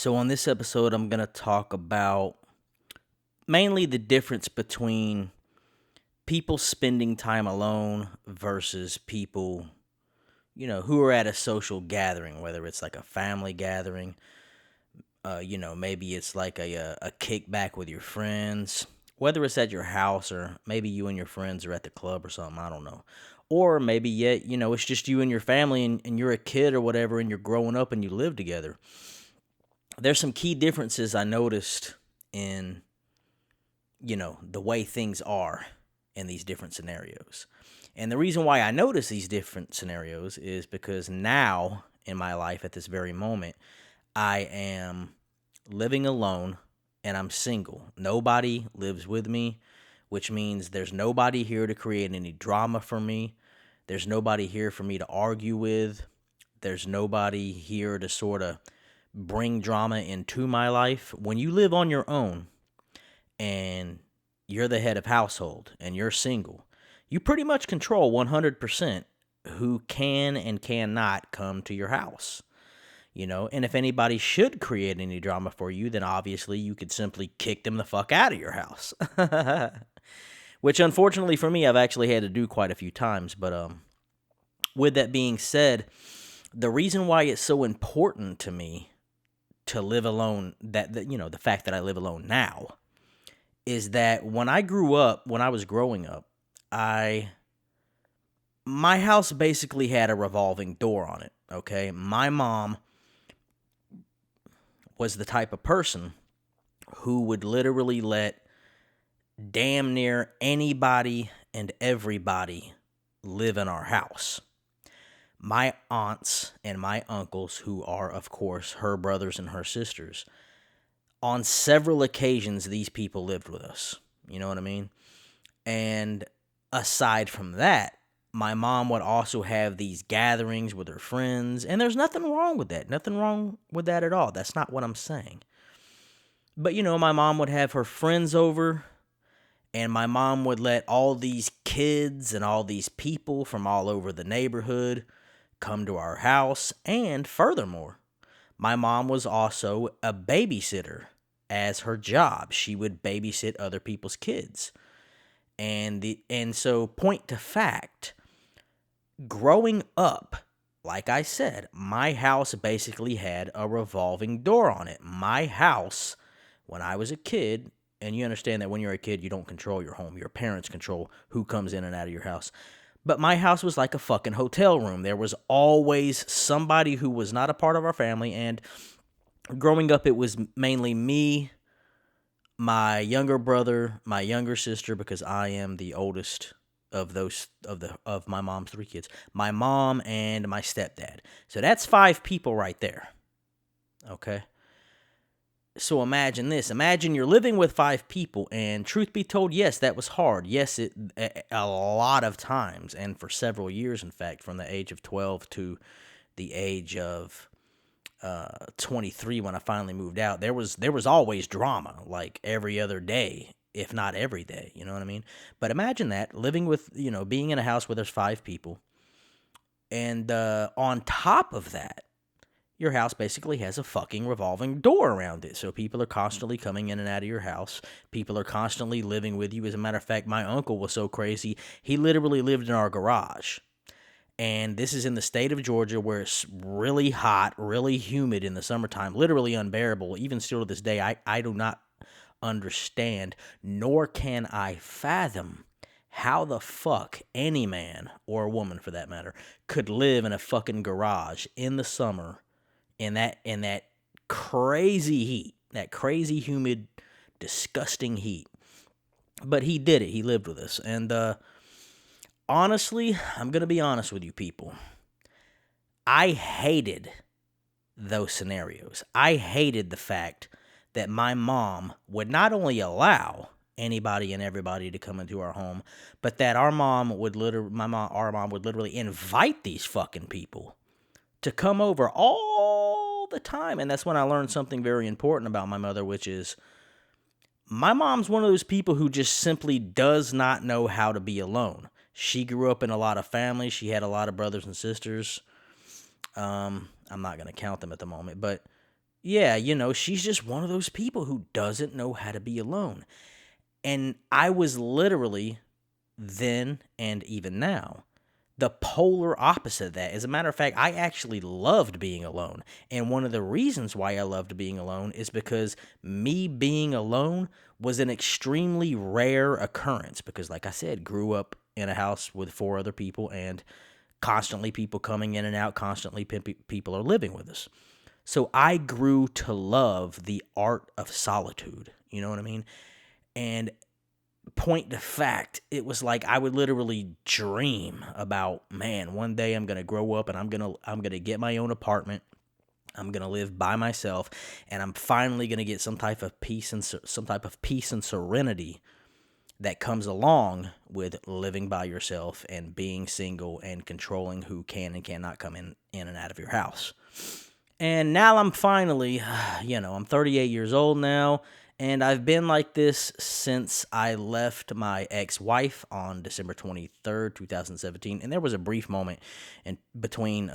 So, on this episode, I'm going to talk about mainly the difference between people spending time alone versus people, who are at a social gathering, whether it's like a family gathering, maybe it's like a kickback with your friends, whether it's at your house or maybe you and your friends are at the club or something, I don't know. Or maybe yet, it's just you and your family and you're a kid or whatever and you're growing up and you live together. There's some key differences I noticed in the way things are in these different scenarios. And the reason why I notice these different scenarios is because now in my life at this very moment, I am living alone and I'm single. Nobody lives with me, which means there's nobody here to create any drama for me. There's nobody here for me to argue with. There's nobody here to sort of bring drama into my life. When you live on your own, and you're the head of household and you're single, you pretty much control 100% who can and cannot come to your house. And if anybody should create any drama for you, then obviously you could simply kick them the fuck out of your house. Which unfortunately for me, I've actually had to do quite a few times. But with that being said, the reason why it's so important to me to live alone, the fact that I live alone now, is that when I was growing up, my house basically had a revolving door on it, okay? My mom was the type of person who would literally let damn near anybody and everybody live in our house. My aunts and my uncles, who are, of course, her brothers and her sisters, on several occasions, these people lived with us. You know what I mean? And aside from that, my mom would also have these gatherings with her friends. And there's nothing wrong with that. Nothing wrong with that at all. That's not what I'm saying. But, my mom would have her friends over. And my mom would let all these kids and all these people from all over the neighborhood come to our house. And furthermore, my mom was also a babysitter as her job. She would babysit other people's kids. And so point to fact, growing up, like I said, my house basically had a revolving door on it. My house, when I was a kid, and you understand that when you're a kid, you don't control your home. Your parents control who comes in and out of your house. But my house was like a fucking hotel room. There was always somebody who was not a part of our family. And growing up, it was mainly me, my younger brother, my younger sister, because I am the oldest of my mom's three kids. My mom and my stepdad. So that's 5 people right there. Okay? So imagine this. Imagine you're living with 5 people, and truth be told, yes, that was hard. Yes, a lot of times, and for several years, in fact, from the age of 12 to the age of 23 when I finally moved out, there was always drama, like every other day, if not every day, you know what I mean? But imagine that, living with, being in a house where there's 5 people, and on top of that, your house basically has a fucking revolving door around it. So people are constantly coming in and out of your house. People are constantly living with you. As a matter of fact, my uncle was so crazy, he literally lived in our garage. And this is in the state of Georgia, where it's really hot, really humid in the summertime, literally unbearable. Even still to this day, I do not understand, nor can I fathom how the fuck any man, or a woman for that matter, could live in a fucking garage in the summer in that crazy heat, that crazy humid, disgusting heat. But he did it. He lived with us. And honestly, I'm going to be honest with you people. I hated those scenarios. I hated the fact that my mom would not only allow anybody and everybody to come into our home, but that our mom would literally invite these fucking people to come over all the time. And that's when I learned something very important about my mother, which is my mom's one of those people who just simply does not know how to be alone. She grew up in a lot of families. She had a lot of brothers and sisters. I'm not going to count them at the moment, but yeah, she's just one of those people who doesn't know how to be alone. And I was literally then and even now the polar opposite of that. As a matter of fact, I actually loved being alone. And one of the reasons why I loved being alone is because me being alone was an extremely rare occurrence. Because, like I said, grew up in a house with 4 other people and constantly people coming in and out, constantly people are living with us. So I grew to love the art of solitude. You know what I mean? And point to fact, it was like I would literally dream about, man, one day I'm gonna grow up and I'm gonna get my own apartment. I'm gonna live by myself, and I'm finally gonna get some type of peace and serenity that comes along with living by yourself and being single and controlling who can and cannot come in and out of your house. And now I'm finally, I'm 38 years old now, and I've been like this since I left my ex-wife on December 23rd, 2017. And there was a brief moment in between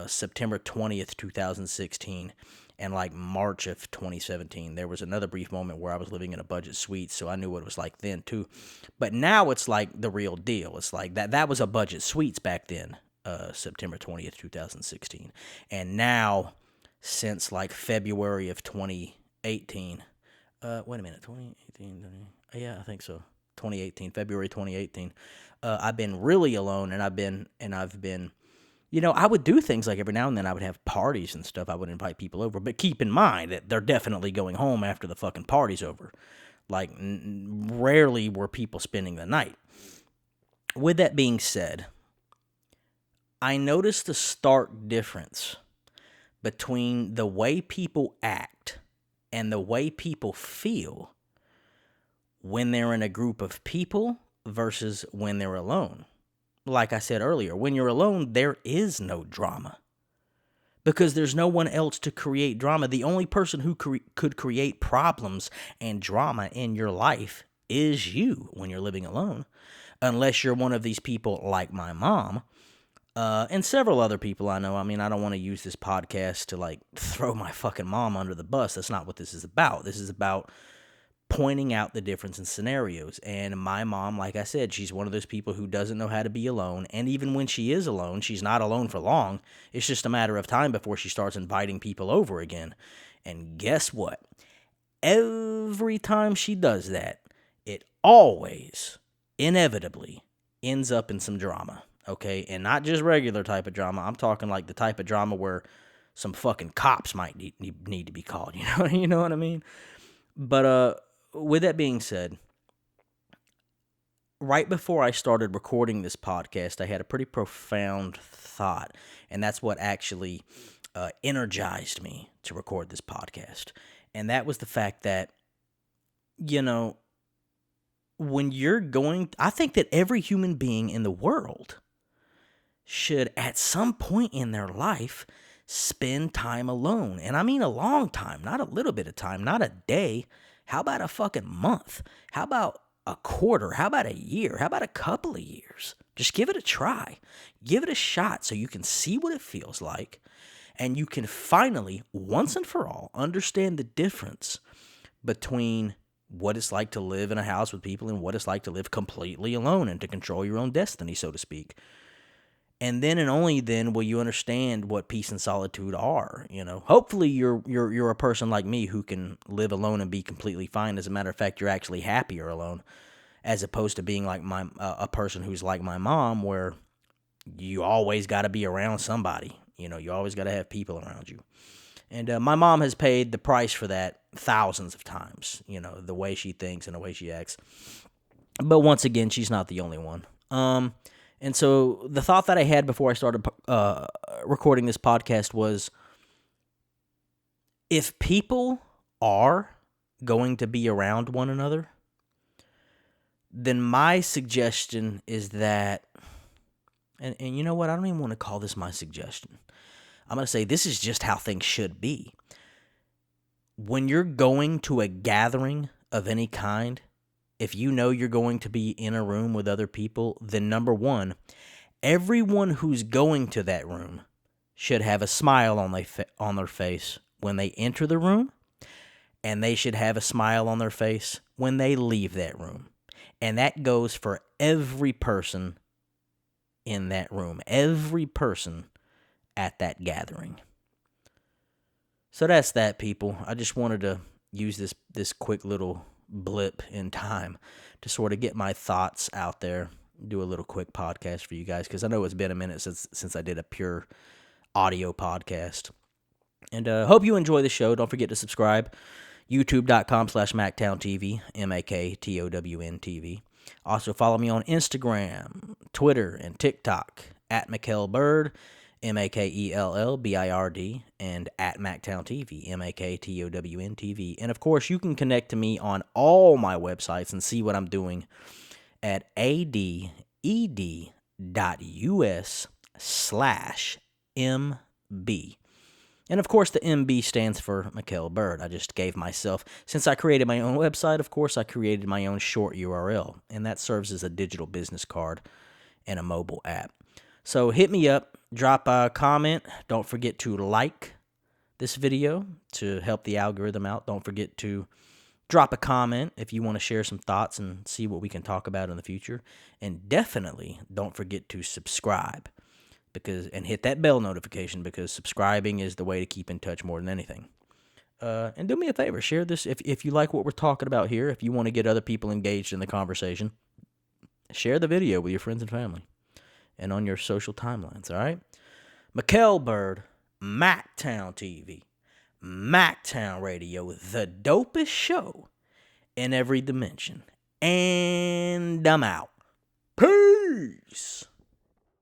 September 20th, 2016 and like March of 2017. There was another brief moment where I was living in a budget suite, so I knew what it was like then too. But now it's like the real deal. It's like that was a budget suites back then, September 20th, 2016. And now, since like February of 2018. Wait a minute, 2018? Yeah, I think so. 2018, February 2018. I've been really alone, and I've been, I would do things like every now and then I would have parties and stuff. I would invite people over, but keep in mind that they're definitely going home after the fucking party's over. Like, rarely were people spending the night. With that being said, I noticed a stark difference between the way people act and the way people feel when they're in a group of people versus when they're alone. Like I said earlier, when you're alone, there is no drama because there's no one else to create drama. The only person who could create problems and drama in your life is you when you're living alone, unless you're one of these people like my mom. And several other people I know. I mean, I don't want to use this podcast to like throw my fucking mom under the bus. That's not what this is about. This is about pointing out the difference in scenarios. And my mom, like I said, she's one of those people who doesn't know how to be alone. And even when she is alone, she's not alone for long. It's just a matter of time before she starts inviting people over again. And guess what? Every time she does that, it always, inevitably, ends up in some drama. Okay, and not just regular type of drama. I'm talking like the type of drama where some fucking cops might need to be called. You know what I mean? But with that being said, right before I started recording this podcast, I had a pretty profound thought, and that's what actually energized me to record this podcast. And that was the fact that, when you're I think that every human being in the world should at some point in their life spend time alone. And I mean a long time, not a little bit of time, not a day. How about a fucking month? How about a quarter? How about a year? How about a couple of years? Just give it a try. Give it a shot so you can see what it feels like. And you can finally, once and for all, understand the difference between what it's like to live in a house with people and what it's like to live completely alone and to control your own destiny, so to speak. And then and only then will you understand what peace and solitude are. Hopefully you're a person like me who can live alone and be completely fine. As a matter of fact, you're actually happier alone, as opposed to being like a person who's like my mom, where you always got to be around somebody. You always got to have people around you. And my mom has paid the price for that thousands of times. The way she thinks and the way she acts. But once again, she's not the only one. And so the thought that I had before I started recording this podcast was, if people are going to be around one another, then my suggestion is that, and you know what? I don't even want to call this my suggestion. I'm going to say this is just how things should be. When you're going to a gathering of any kind, if you know you're going to be in a room with other people, then number one, everyone who's going to that room should have a smile on their face when they enter the room, and they should have a smile on their face when they leave that room. And that goes for every person in that room, every person at that gathering. So that's that, people. I just wanted to use this quick little blip in time to sort of get my thoughts out there, do a little quick podcast for you guys, because I know it's been a minute since I did a pure audio podcast. And hope you enjoy the show. Don't forget to subscribe. YouTube.com/MacktownTV, MackTown Also follow me on Instagram, Twitter, and TikTok at Makell Bird, MaKellBird, and at MacktownTV, MackTown. And of course, you can connect to me on all my websites and see what I'm doing at aded.us/MB. And of course, the MB stands for Makell Bird. I just gave myself, since I created my own website, of course, I created my own short URL, and that serves as a digital business card and a mobile app. So hit me up, drop a comment. Don't forget to like this video to help the algorithm out. Don't forget to drop a comment if you want to share some thoughts and see what we can talk about in the future. And definitely don't forget to subscribe. And hit that bell notification, because subscribing is the way to keep in touch more than anything. And do me a favor, share this if you like what we're talking about here. If you want to get other people engaged in the conversation, share the video with your friends and family and on your social timelines, all right? Makell Bird, Macktown TV, Macktown Radio, the dopest show in every dimension. And I'm out. Peace!